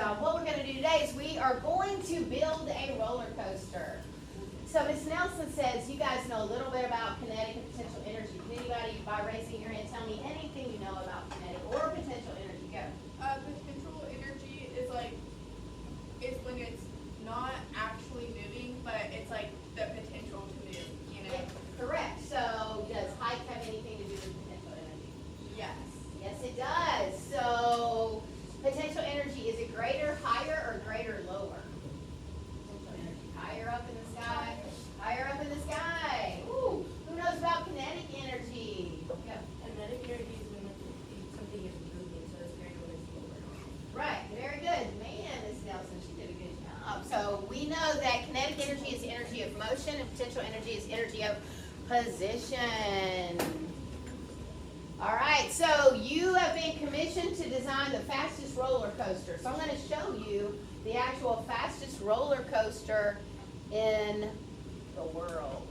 what we're going to do today is we are going to build a roller coaster. So Ms. Nelson says you guys know a little bit about kinetic and potential energy. Can anybody, by raising your hand, tell me anything you know about kinetic or potential energy? Go. Potential energy is when it's not actually moving, but it's like the potential to move, you know? Yeah, correct. So does height have anything to do with potential energy? Yes. Yes, it does. So potential energy, is it greater, higher, or greater, lower? Potential energy, higher up in the sky? Higher up in the sky. Ooh, who knows about kinetic energy? Yeah. Kinetic energy is when something is moving, so it's greater when it's lower. Right, very good. Man, Ms. Nelson, she did a good job. So we know that kinetic energy is energy of motion and potential energy is energy of position. All right, so you have been commissioned to design the fastest roller coaster. So I'm going to show you the actual fastest roller coaster in the world.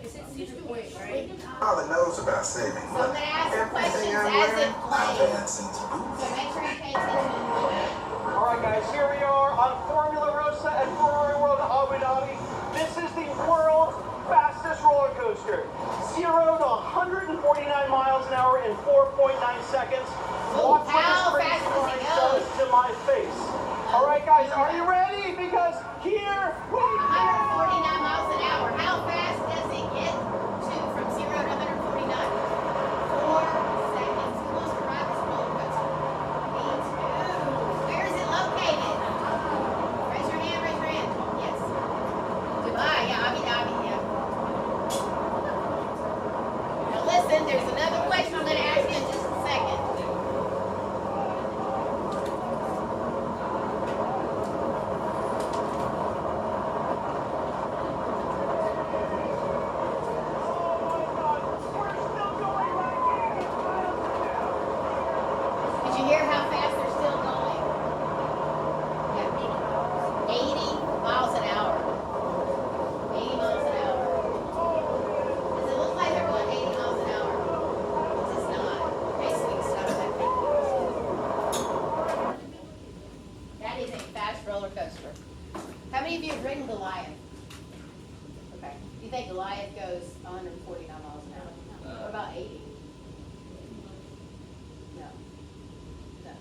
It's just weight, right? Father knows about saving So I'm money. going to ask the questions Everything I'm as wearing, it I've plays. had since So Boots. make sure you pay attention. All right, guys, here we are on Formula Rossa at Ferrari World Abu Dhabi. This is the world's fastest roller coaster. 0 to 149 miles an hour in 4.9 seconds. Ooh, Watch what how this fast race does it car go? does to my face. All right, guys, are you ready? Because here we 149 miles an hour. How fast does it get to from 0 to 149? 4 seconds. Who wants to ride this roller coaster? Me too. Where is it located? Raise your hand, raise your hand. Yes. Dubai, yeah, Abu Dhabi, yeah. Now listen, there's another question I'm going to ask you in just a second. Did you hear how fast they're still going? Yeah, 80 miles an hour. 80 miles an hour. Does it look like they're going 80 miles an hour? It does not. Okay, so we can stop that. That is a fast roller coaster. How many of you have ridden Goliath? Okay. Do you think Goliath goes 149 miles an hour? What about 80? No. No.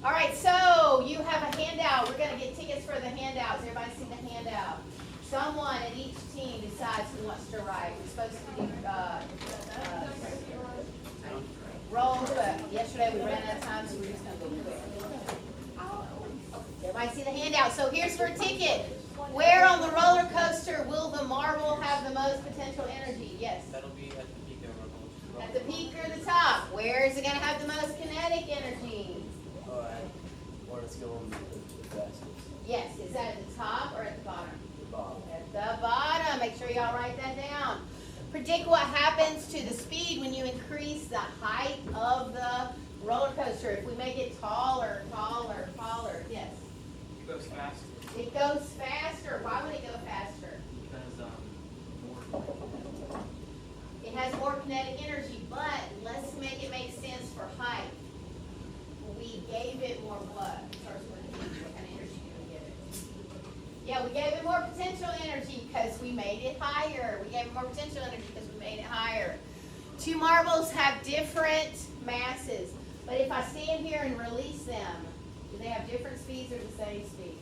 All right, so you have a handout. We're going to get tickets for the handouts. Everybody see the handout. Someone at each team decides who wants to ride. We're supposed to do roll, but yesterday we ran out of time, so we're just going to go quick. Everybody see the handout. So here's for a ticket. Where on the roller coaster will the marble have the most potential energy? Yes. That'll be at the peak of At the peak or the top? Where is it going to have the most kinetic energy? Alright. Or let's go on the fastest. Yes. Is that at the top or at the bottom? The bottom. At the bottom. Make sure y'all write that down. Predict what happens to the speed when you increase the height of the roller coaster. If we make it taller, taller, taller. Yes. It goes faster It goes faster. Why would it go faster? because more. It has more kinetic energy, but let's make it make sense for height. We gave it more what? Starts with an E. What kind of energy did we give it? Yeah, we gave it more potential energy because we made it higher. We gave it more potential energy because we made it higher. Two marbles have different masses, but if I stand here and release them, do they have different speeds or the same speed?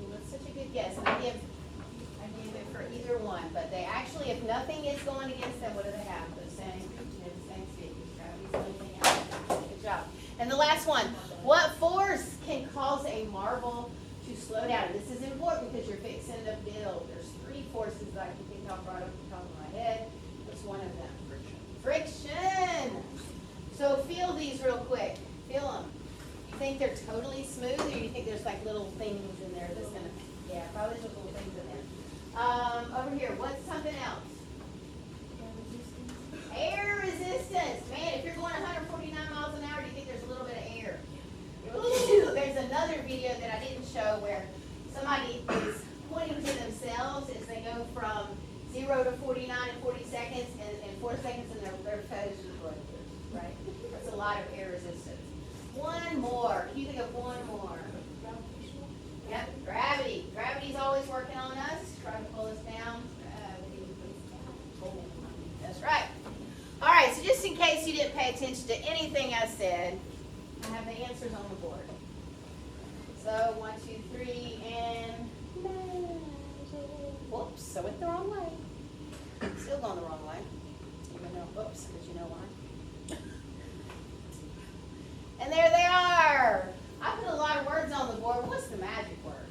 Ooh, that's such a good guess. And I give it for either one, but they actually, if nothing is going against them, what do they have? The same speed. Gravity's limiting out. Good job. And the last one, what force can cause a marble to slow down? And this is important because you're fixing to build. There's 3 forces that I can think of right off the top of my head. What's one of them? Friction. So feel these real quick. Feel them. You think they're totally smooth, or you think there's like little things in there that's gonna? Yeah, probably there's little things in there. Over here, what's something else? Air resistance. Man, if you're going 149 miles an hour, do you think there's a little bit of air? Ooh, there's another video that I didn't show where somebody is pointing to themselves as they go from 0 to 49 in 40 seconds, and in 4 seconds, and their face is like this, right? That's a lot of air resistance. One more. pay attention to anything I said. I have the answers on the board. So 1, 2, 3, and whoops, I went the wrong way. Still going the wrong way. Even though, whoops, because you know why. And there they are. I put a lot of words on the board. What's the magic word?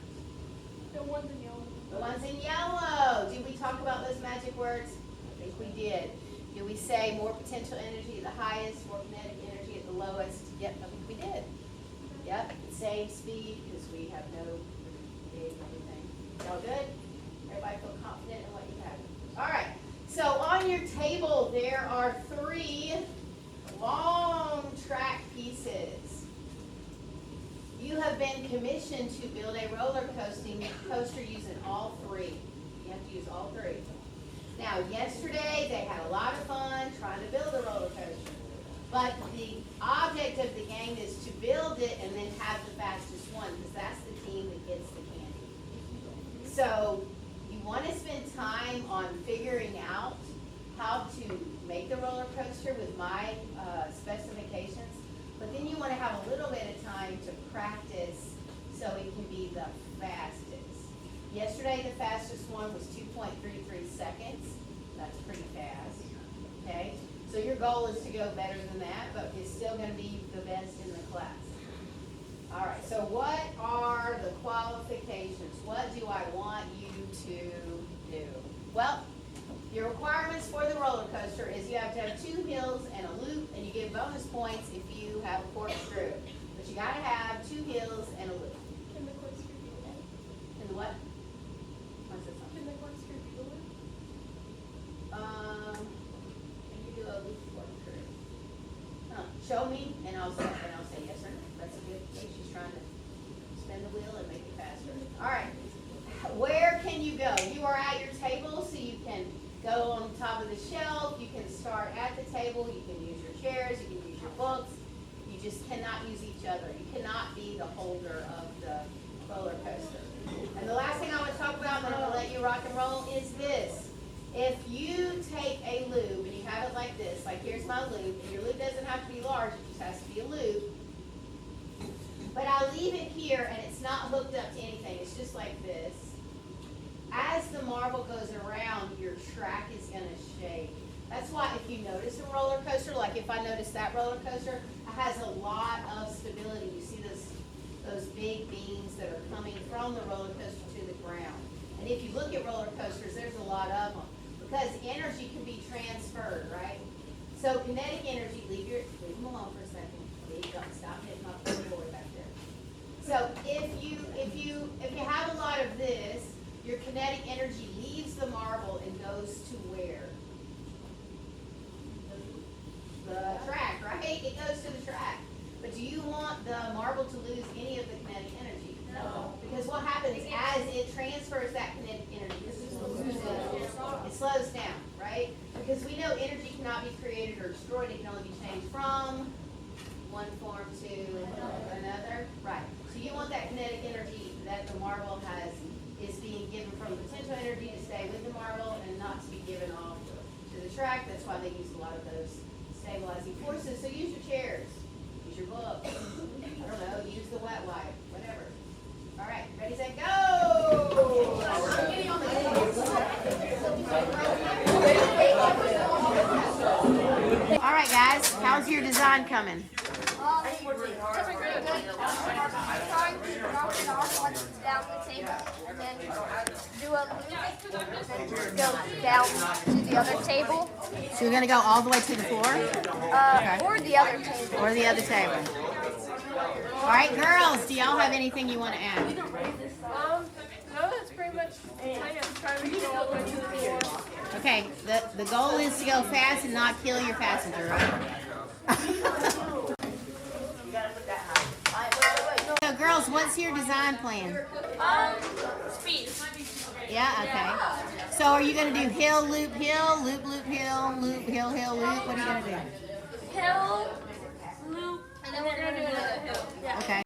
The ones in yellow. The ones in yellow. Did we talk about those magic words? I think we did. Did we say more potential energy at the highest, more kinetic energy at the lowest? Yep, I think we did. Yep, same speed because we have no big anything. All good? Everybody feel confident in what you have? All right. So on your table there are 3 long track pieces. You have been commissioned to build a roller coaster using all 3. You have to use all 3. Now, yesterday they had a lot of fun trying to build a roller coaster. But the object of the game is to build it and then have the fastest one, because that's the team that gets the candy. So you want to spend time on figuring out how to make the roller coaster with my specifications, but then you want to have a little bit of time to practice so it can be the fastest. Yesterday the fastest one was 2.33 seconds. That's pretty fast. Okay? So your goal is to go better than that, but it's still going to be the best in the class. All right, so what are the qualifications? What do I want you to do? Well, your requirements for the roller coaster is you have to have 2 hills and a loop, and you get bonus points if you have a corkscrew. But you got to have 2 hills and a loop. Can the corkscrew be the loop? And the what? What's this one? Can the corkscrew be the loop? Can you do a loop corkscrew? Show me, and I'll say yes or no. That's a good thing. She's trying to spin the wheel and make it faster. All right. Where can you go? You are at your table, so you can go on top of the shelf. You can start at the table. You can use your chairs. You can use your books. You just cannot use each other. You cannot be the holder of the roller coaster. And the last thing I want to talk about, and then I'm going to let you rock and roll, is this. If you take a loop and you have it like this, like here's my loop, and your loop doesn't have to be large, it just has to be a loop. But I leave it here and it's not hooked up to anything, it's just like this. As the marble goes around, your track is going to shake. That's why if you notice a roller coaster, like if I notice that roller coaster, it has a lot of stability. You see those big beams that are coming from the roller coaster to the ground. And if you look at roller coasters, there's a lot of them. Because energy can be transferred, right? So kinetic energy, leave them alone for a second. Don't stop hitting my board back there. So if you have a lot of this, your kinetic energy leaves the marble and goes to where? The track, right? It goes to the track. But do you want the marble to lose any of the kinetic energy? No. Because what happens as it transfers that kinetic energy, it slows down, right? Because we know energy cannot be created or destroyed, it can only be changed from one form to another. Right. So you want that kinetic energy that the marble is being given from potential energy to stay with the marble and not to be given off to the track. That's why they use a lot of those stabilizing forces. So use your chairs, use your books, I don't know, use the wet wipe, whatever. All right, ready, set, go! All right, guys, how's your design coming? Coming really good. I'm trying to knock it off once it's down the table, and then do a loop, and then go down to the other table, So you're gonna go all the way to the floor? or the other table. Or the other table? All right, girls, do y'all have anything you want to add? No, that's pretty much kind of trying to go all the way to the floor. Okay, the goal is to go fast and not kill your passenger, right? So girls, what's your design plan? Speed. Yeah, okay. So are you gonna do hill, loop, hill, loop, loop, hill, loop, hill, hill, loop? What are you gonna do? Hill, loop, and then we're going to do another hill. Yeah. Okay.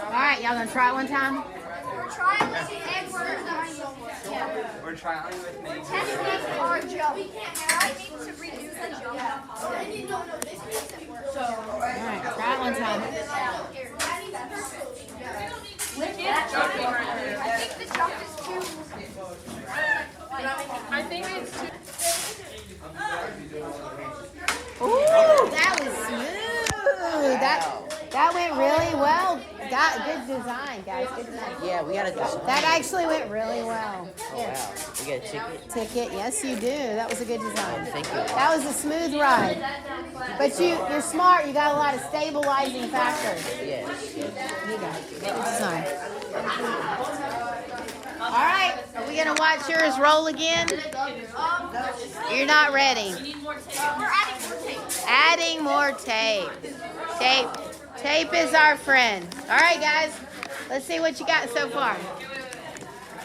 All right, y'all gonna try it one time? We're trying to see Edward. We're trying with me. Techniques are jump. I need to redo the jump. All right, try it one time. I think the jump is too. I think it's too. Ooh, that was smooth. That went really well. Good design, guys. Good design. Yeah, we got a design. That actually went really well. Oh, wow. We got a ticket? Ticket, yes you do. That was a good design. Thank you. That was a smooth ride. But you're smart. You got a lot of stabilizing factors. Yes. You got it. Good design. All right, are we gonna watch yours roll again? You're not ready. We're adding more tape. Adding more tape. Tape is our friend. All right, guys. Let's see what you got so far.